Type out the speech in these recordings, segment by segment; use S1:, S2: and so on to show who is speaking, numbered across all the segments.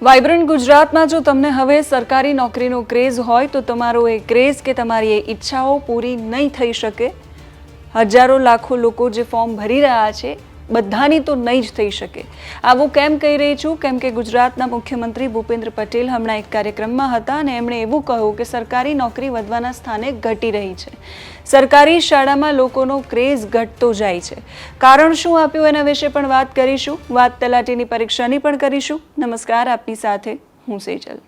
S1: Vibrant ગુજરાતમાં જો તમને હવે સરકારી નોકરીનો ક્રેઝ હોય તો તમારો એ ક્રેઝ કે તમારી એ ઈચ્છાઓ પૂરી નહીં થઈ શકે। હજારો લાખો લોકો જે ફોર્મ ભરી રહ્યા છે બધાની તો નહીં જ થઈ શકે। આવું કેમ કહી રહી છું? કેમ કે ગુજરાતના મુખ્યમંત્રી ભૂપેન્દ્ર પટેલ હમણાં એક કાર્યક્રમમાં હતા અને એમણે એવું કહ્યું કે સરકારી નોકરી વધવાના સ્થાને ઘટી રહી છે। સરકારી શાળામાં લોકોનો ક્રેઝ ઘટતો જાય છે। કારણ શું આપ્યું એના વિશે પણ વાત કરીશું। વાત તલાટીની પરીક્ષાની પણ કરીશું। નમસ્કાર, આપની સાથે હું સેજલ।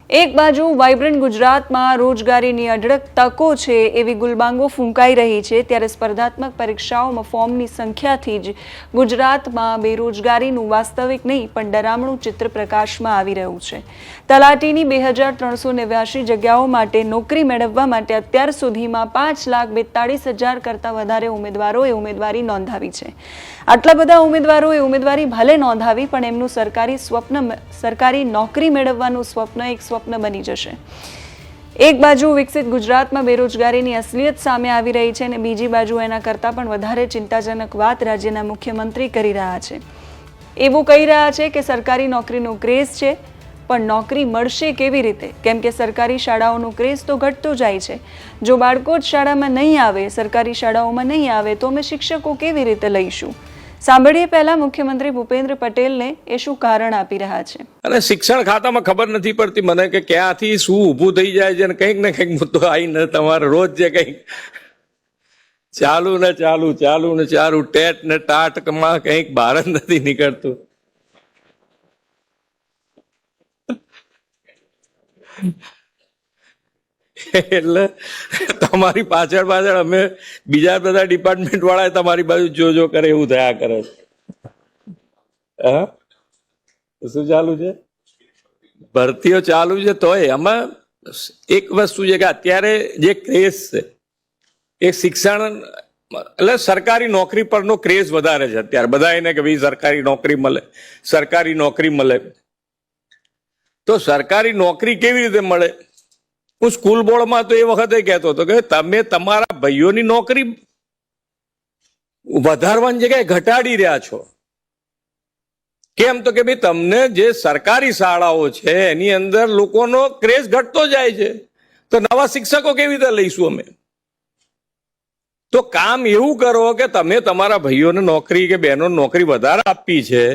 S1: એક બાજુ વાઇબ્રન્ટ ગુજરાતમાં રોજગારીની અઢળક તકો છે એવી ગુલબાંગો ફૂંકાઈ રહી છે, ત્યારે સ્પર્ધાત્મક પરીક્ષાઓમાં ફોર્મની સંખ્યાથી જ ગુજરાતમાં બેરોજગારીનું વાસ્તવિક નહીં પણ ડરામણું ચિત્ર પ્રકાશમાં આવી રહ્યું છે। તલાટીની 2389 જગ્યાઓ માટે નોકરી મેળવવા માટે અત્યાર સુધીમાં 5,42,000 કરતાં વધારે ઉમેદવારોએ ઉમેદવારી નોંધાવી છે। આટલા બધા ઉમેદવારોએ ઉમેદવારી ભલે નોંધાવી પણ એમનું સરકારી નોકરી મેળવવાનું સ્વપ્ન એક સ્વપ્ન બની જશે। એક બાજુ વિકસિત ગુજરાતમાં બેરોજગારીની અસલિયત સામે આવી રહી છે અને બીજી બાજુ એના કરતાં પણ વધારે ચિંતાજનક વાત રાજ્યના મુખ્યમંત્રી કરી રહ્યા છે। એવું કહી રહ્યા છે કે સરકારી નોકરીનો ક્રેઝ છે પણ નોકરી મળશે કેવી રીતે? કેમ કે સરકારી શાળાઓનો ક્રેઝ તો ઘટતો જાય છે। જો બાળકો જ શાળામાં નહીં આવે, સરકારી શાળાઓમાં નહીં આવે તો અમે શિક્ષકો કેવી રીતે લઈશું? સાંભળીએ પહેલા મુખ્યમંત્રી ભૂપેન્દ્ર પટેલને એ શું કારણ આપી રહ્યા છે।
S2: અને શિક્ષણ ખાતામાં ખબર નથી પડતી મને કે ક્યાંથી શું ઊભું થઈ જાય છે અને કંઈક ને કંઈક મુદ્દો આવીને તમારે રોજ જે કંઈક ચાલુ ને ચાલુ ટેટ ને ટાટમાં કંઈક બહાર જ નથી નીકળતું। એટલે તમારી પાછળ અમે બીજા બધા ડિપાર્ટમેન્ટ વાળા તમારી બાજુ જો કરે એવું થયા કરે। હા, શું ચાલુ છે? ભરતીઓ ચાલુ છે। તોય આમાં એક વસ્તુ છે કે અત્યારે જે ક્રેઝ છે એ શિક્ષણ એટલે સરકારી નોકરી પરનો ક્રેઝ વધારે છે અત્યારે બધા એને કે ભાઈ સરકારી નોકરી મળે। તો સરકારી નોકરી કેવી રીતે મળે? હું સ્કૂલ બોર્ડમાં તો એ વખતે કહેતો હતો કે તમે તમારા ભાઈઓની નોકરી વધારવાની જગ્યાએ ઘટાડી રહ્યા છો। કેમ? તો કે ભાઈ તમને જે સરકારી શાળાઓ છે એની અંદર લોકોનો ક્રેઝ ઘટતો જાય છે, તો નવા શિક્ષકો કેવી રીતે લઈશું અમે? તો કામ એવું કરો કે તમે તમારા ભાઈઓને નોકરી કે બહેનોને નોકરી વધારે આપી છે,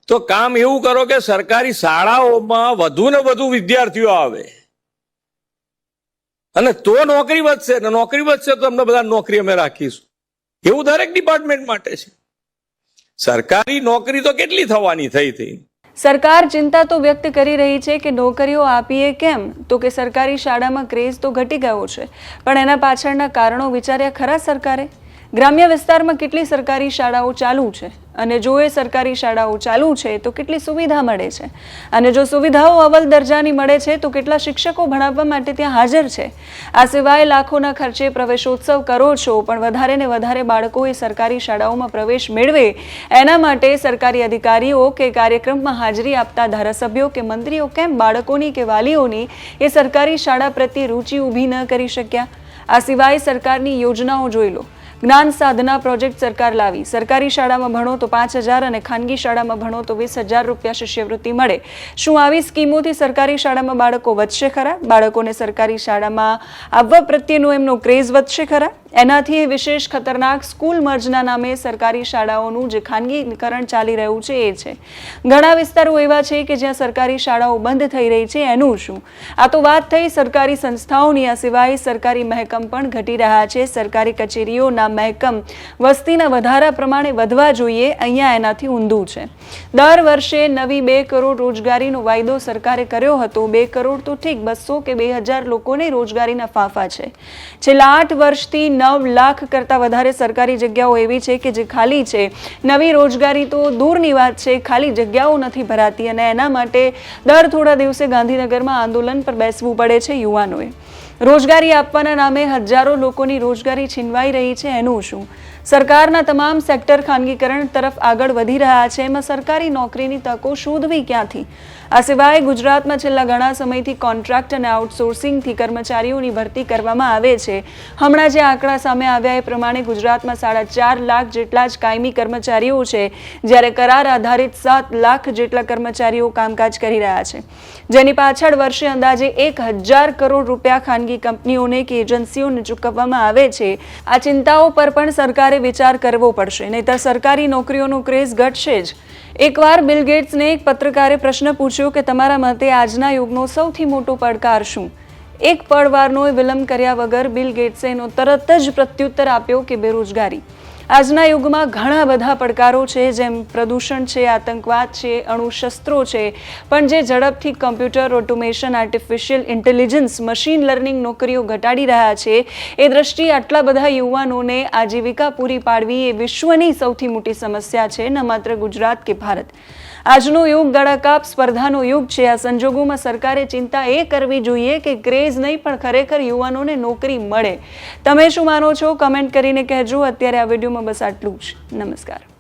S2: તો કામ એવું કરો કે સરકારી શાળાઓમાં વધુ ને વધુ વિદ્યાર્થીઓ આવે અને તો નોકરી વધશે ને નોકરી વધશે તો અમને બધા નોકરી અમે રાખીશું। એવું દરેક ડિપાર્ટમેન્ટ માટે છે। સરકારી નોકરી તો કેટલી થવાની થઈ।
S1: સરકાર ચિંતા તો વ્યક્ત કરી રહી છે કે નોકરીઓ આપીએ કેમ? તો કે સરકારી શાળામાં ક્રેઝ તો ઘટી ગયો છે પણ એના પાછળના કારણો વિચાર્યા ખરા સરકારે? ગ્રામ્ય વિસ્તારમાં કેટલી સરકારી શાળાઓ ચાલુ છે અને જો એ સરકારી શાળાઓ ચાલુ છે તો કેટલી સુવિધા મળે છે અને જો સુવિધાઓ અવ્વલ દરજાની મળે છે તો કેટલા શિક્ષકો ભણાવવા માટે ત્યાં હાજર છે? આ સિવાય લાખોના ખર્ચે પ્રવેશોત્સવ કરો છો પણ વધારે ને વધારે બાળકોએ સરકારી શાળાઓમાં પ્રવેશ મેળવે એના માટે સરકારી અધિકારીઓ કે કાર્યક્રમમાં હાજરી આપતા ધારાસભ્યો કે મંત્રીઓ કેમ બાળકોની કે વાલીઓની એ સરકારી શાળા પ્રત્યે રૂચિ ઊભી ન કરી શક્યા? આ સિવાય સરકારની યોજનાઓ જોઈ લો। જ્ઞાન સાધના પ્રોજેક્ટ સરકાર લાવી। સરકારી શાળામાં ભણો તો 5,000 અને ખાનગી શાળામાં ભણો તો 20,000 રૂપિયા શિષ્યવૃત્તિ મળે। શું આવી સ્કીમોથી સરકારી શાળામાં બાળકો વધશે ખરા? બાળકોને સરકારી શાળામાં આવવા પ્રત્યેનો એમનો ક્રેઝ વધશે ખરા? એનાથી વિશેષ ખતરનાક સ્કૂલ મર્જના નામે સરકારી શાળાઓનું જે ખાનગીકરણ ચાલી રહ્યું છે એ છે। ઘણા વિસ્તારો એવા છે કે જ્યાં સરકારી શાળાઓ બંધ થઈ રહી છે, એનું શું? આ તો વાત થઈ સરકારી સંસ્થાઓની। આ સિવાય સરકારી મહેકમ પણ ઘટી રહ્યા છે। સરકારી કચેરીઓના મહેકમ વસ્તીના વધારા પ્રમાણે વધવા જોઈએ, અહીંયા એનાથી ઊંધું છે। દર વર્ષે નવી 2 કરોડ રોજગારીનો વાયદો સરકારે કર્યો હતો। 2 કરોડ તો ઠીક, 200 કે 2,000 લોકોને રોજગારીના ફાંફા છે। છેલ્લા 8 વર્ષથી 9 લાખ કરતાં વધારે સરકારી જગ્યાઓ એવી છે કે જે ખાલી છે। નવી રોજગારી તો દૂરની વાત છે, ખાલી જગ્યાઓ નથી ભરાતી અને એના માટે દર થોડા દિવસે ગાંધીનગરમાં આંદોલન પર બેસવું પડે છે યુવાનોએ। રોજગારી આપવાના નામે હજારો લોકોની રોજગારી છીનવાઈ રહી છે, એનું શું? સરકારના તમામ સેક્ટર ખાનગીકરણ તરફ આગળ વધી રહ્યા છે, એમાં સરકારી નોકરીની તકો શોધવી ક્યાંથી? આ સિવાય ગુજરાતમાં છેલ્લા ઘણા સમયથી કોન્ટ્રાક્ટ અને આઉટસોર્સિંગથી કર્મચારીઓની ભરતી કરવામાં આવે છે. હમણાં જે આંકડા સામે આવ્યા એ પ્રમાણે ગુજરાતમાં 4.5 લાખ જેટલા જ કાયમી કર્મચારીઓ છે, જ્યારે કરાર આધારિત 7 લાખ જેટલા કર્મચારીઓ કામકાજ કરી રહ્યા છે, જેની પાછળ વર્ષે અંદાજે 1,000 કરોડ રૂપિયા ખાનગી કંપનીઓને કે એજન્સીઓને ચૂકવવામાં આવે છે. આ ચિંતાઓ પર પણ સરકારે વિચાર કરવો પડશે, નહીંતર સરકારી નોકરીઓનો ક્રેઝ ઘટશે જ. એકવાર બિલ ગેટ્સને એક પત્રકારે પ્રશ્ન પૂછ્યો કે તમારા મતે આજના યુગનો સૌથી મોટો પડકાર શું? એક પળવારનો વિલંબ કર્યા વગર બિલ ગેટ્સે એનો તરત જ પ્રત્યુત્તર આપ્યો કે બેરોજગારી. આજના યુગમાં ઘણા બધા પડકારો છે, જેમ પ્રદૂષણ છે, આતંકવાદ છે, અણુશસ્ત્રો છે, પણ જે ઝડપથી computer automation, artificial intelligence, machine learning નોકરીઓ ઘટાડી રહ્યા છે, એ દ્રષ્ટિએ આટલા બધા યુવાનોને આજીવિકા પૂરી પાડવી એ વિશ્વની સૌથી મોટી સમસ્યા છે, ન માત્ર ગુજરાત કે ભારત. આજનો યુગ ગળાકાપ સ્પર્ધાનો યુગ છે. આ સંજોગોમાં સરકારે ચિંતા એ કરવી જોઈએ કે ક્રેઝ નહીં પણ ખરેખર યુવાનોને નોકરી મળે. તમે શું માનો છો? કમેન્ટ કરીને કહેજો. અત્યારે આ વિડીયોમાં બસ આટલું જ. નમસ્કાર.